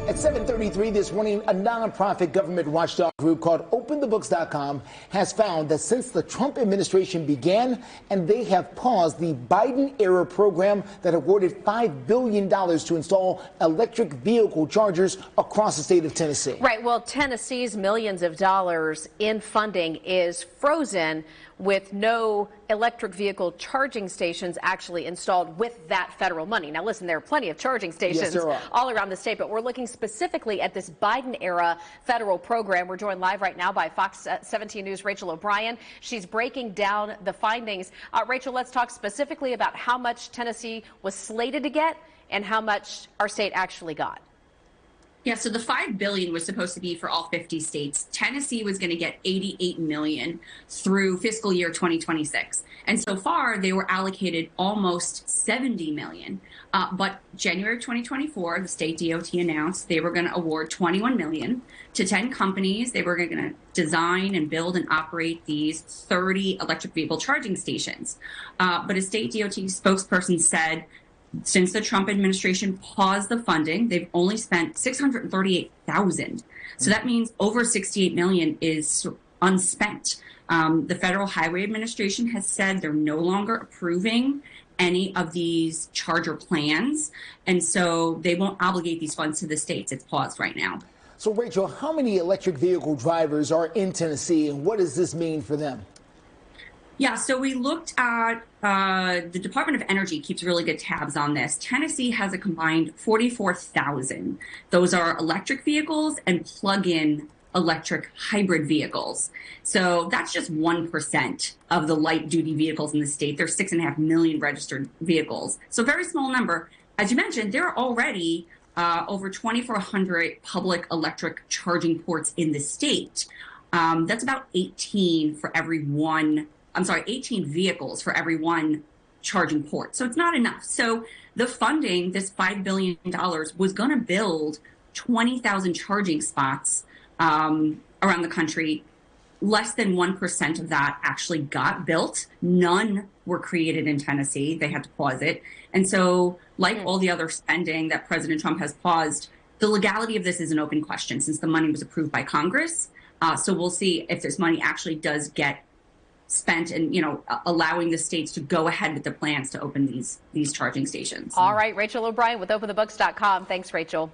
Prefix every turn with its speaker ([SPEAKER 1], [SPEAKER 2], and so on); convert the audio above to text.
[SPEAKER 1] At 7:33 this morning, a nonprofit government watchdog group called OpenTheBooks.com has found that since the Trump administration began, and they have paused the Biden-era program that awarded $5 billion to install electric vehicle chargers across the state of Tennessee.
[SPEAKER 2] Right. Well, Tennessee's millions of dollars in funding is frozen with no electric vehicle charging stations actually installed with that federal money. Now, listen, there are plenty of charging stations all around the state, but we're looking specifically at this Biden-era federal program. We're joined live right now by Fox 17 News' Rachel O'Brien. She's breaking down the findings. Rachel, let's talk specifically about how much Tennessee was slated to get and how much our state actually got.
[SPEAKER 3] Yeah, so the $5 billion was supposed to be for all 50 states. Tennessee was going to get $88 million through fiscal year 2026. And so far, they were allocated almost $70 million. But January 2024, the state DOT announced they were going to award $21 million to 10 companies. They were going to design and build and operate these 30 electric vehicle charging stations. But a state DOT spokesperson said, since the Trump administration paused the funding, they've only spent $638,000. So that means over $68 million is unspent. The Federal Highway Administration has said they're no longer approving any of these charger plans, and so they won't obligate these funds to the states. It's paused right now.
[SPEAKER 1] So, Rachel, how many electric vehicle drivers are in Tennessee, and what does this mean for them?
[SPEAKER 3] Yeah, so we looked at the Department of Energy keeps really good tabs on this. Tennessee has a combined 44,000. Those are electric vehicles and plug-in electric hybrid vehicles. So that's just 1% of the light-duty vehicles in the state. There's 6.5 million registered vehicles. So very small number. As you mentioned, there are already over 2,400 public electric charging ports in the state. That's about 18 vehicles for every one charging port. So it's not enough. So the funding, this $5 billion, was going to build 20,000 charging spots around the country. Less than 1% of that actually got built. None were created in Tennessee. They had to pause it. And so, like all the other spending that President Trump has paused, the legality of this is an open question since the money was approved by Congress. So we'll see if this money actually does get spent and, allowing the states to go ahead with the plans to open these charging stations.
[SPEAKER 2] All right, Rachel O'Brien with OpenTheBooks.com. Thanks, Rachel.